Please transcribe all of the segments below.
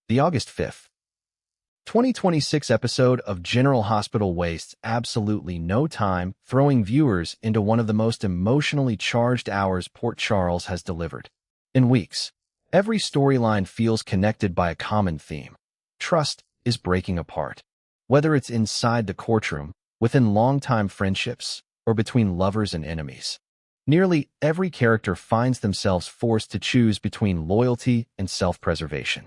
The August 5th, 2026 episode of General Hospital wastes absolutely no time throwing viewers into one of the most emotionally charged hours Port Charles has delivered. In weeks, every storyline feels connected by a common theme. Trust is breaking apart. Whether it's inside the courtroom, within longtime friendships, or between lovers and enemies. Nearly every character finds themselves forced to choose between loyalty and self-preservation.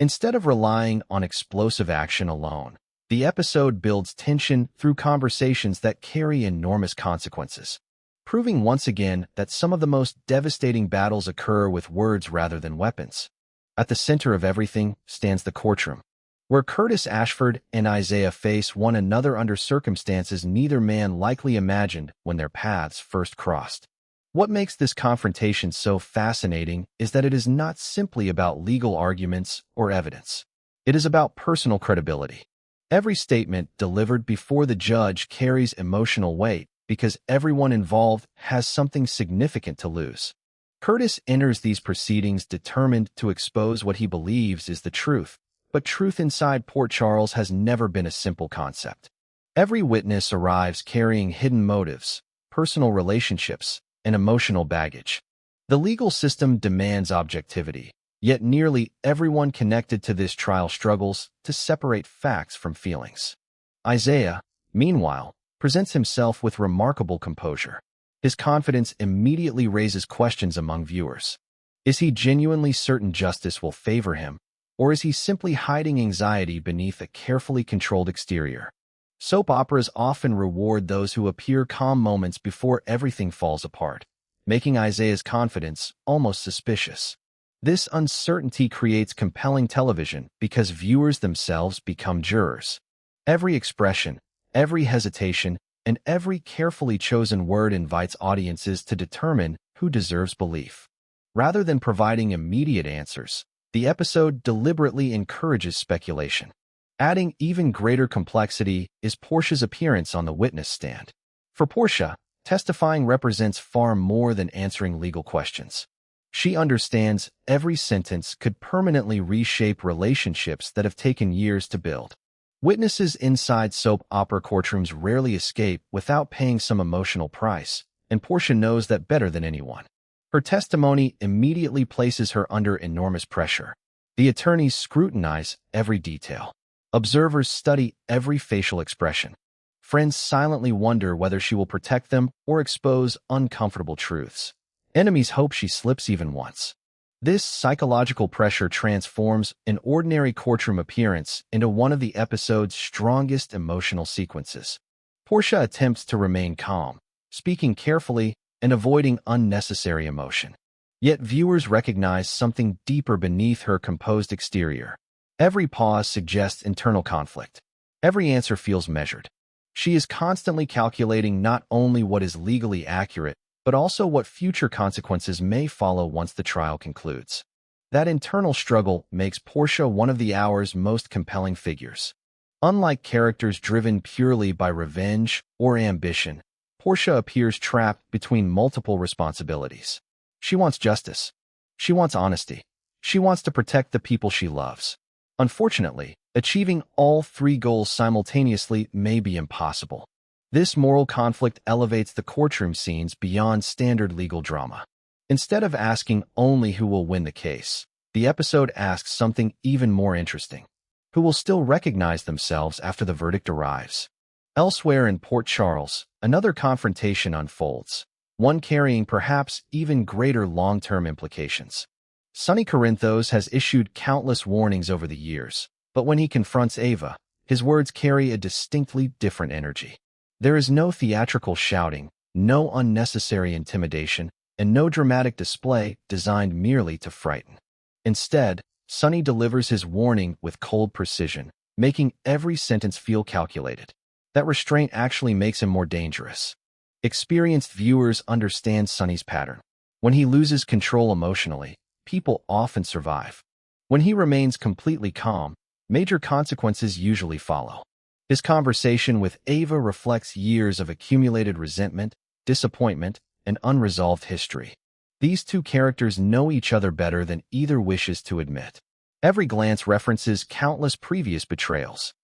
Instead of relying on explosive action alone, the episode builds tension through conversations that carry enormous consequences, proving once again that some of the most devastating battles occur with words rather than weapons. At the center of everything stands the courtroom, where Curtis Ashford and Isaiah face one another under circumstances neither man likely imagined when their paths first crossed. What makes this confrontation so fascinating is that it is not simply about legal arguments or evidence. It is about personal credibility. Every statement delivered before the judge carries emotional weight because everyone involved has something significant to lose. Curtis enters these proceedings determined to expose what he believes is the truth, but truth inside Port Charles has never been a simple concept. Every witness arrives carrying hidden motives, personal relationships, and emotional baggage. The legal system demands objectivity, yet nearly everyone connected to this trial struggles to separate facts from feelings. Isaiah, meanwhile, presents himself with remarkable composure. His confidence immediately raises questions among viewers. Is he genuinely certain justice will favor him, or is he simply hiding anxiety beneath a carefully controlled exterior? Soap operas often reward those who appear calm moments before everything falls apart, making Isaiah's confidence almost suspicious. This uncertainty creates compelling television because viewers themselves become jurors. Every expression, every hesitation, and every carefully chosen word invites audiences to determine who deserves belief. Rather than providing immediate answers, the episode deliberately encourages speculation. Adding even greater complexity is Portia's appearance on the witness stand. For Portia, testifying represents far more than answering legal questions. She understands every sentence could permanently reshape relationships that have taken years to build. Witnesses inside soap opera courtrooms rarely escape without paying some emotional price, and Portia knows that better than anyone. Her testimony immediately places her under enormous pressure. The attorneys scrutinize every detail. Observers study every facial expression. Friends silently wonder whether she will protect them or expose uncomfortable truths. Enemies hope she slips even once. This psychological pressure transforms an ordinary courtroom appearance into one of the episode's strongest emotional sequences. Portia attempts to remain calm, speaking carefully and avoiding unnecessary emotion. Yet viewers recognize something deeper beneath her composed exterior. Every pause suggests internal conflict. Every answer feels measured. She is constantly calculating not only what is legally accurate, but also what future consequences may follow once the trial concludes. That internal struggle makes Portia one of the hour's most compelling figures. Unlike characters driven purely by revenge or ambition, Portia appears trapped between multiple responsibilities. She wants justice. She wants honesty. She wants to protect the people she loves. Unfortunately, achieving all three goals simultaneously may be impossible. This moral conflict elevates the courtroom scenes beyond standard legal drama. Instead of asking only who will win the case, the episode asks something even more interesting. Who will still recognize themselves after the verdict arrives? Elsewhere in Port Charles, another confrontation unfolds, one carrying perhaps even greater long-term implications. Sonny has issued countless warnings over the years, but when he confronts Ava, his words carry a distinctly different energy. There is no theatrical shouting, no unnecessary intimidation, and no dramatic display designed merely to frighten. Instead, Sonny delivers his warning with cold precision, making every sentence feel calculated. That restraint actually makes him more dangerous. Experienced viewers understand Sonny's pattern. When he loses control emotionally, people often survive. When he remains completely calm, major consequences usually follow. His conversation with Ava reflects years of accumulated resentment, disappointment, and unresolved history. These two characters know each other better than either wishes to admit. Every glance references countless previous betrayals.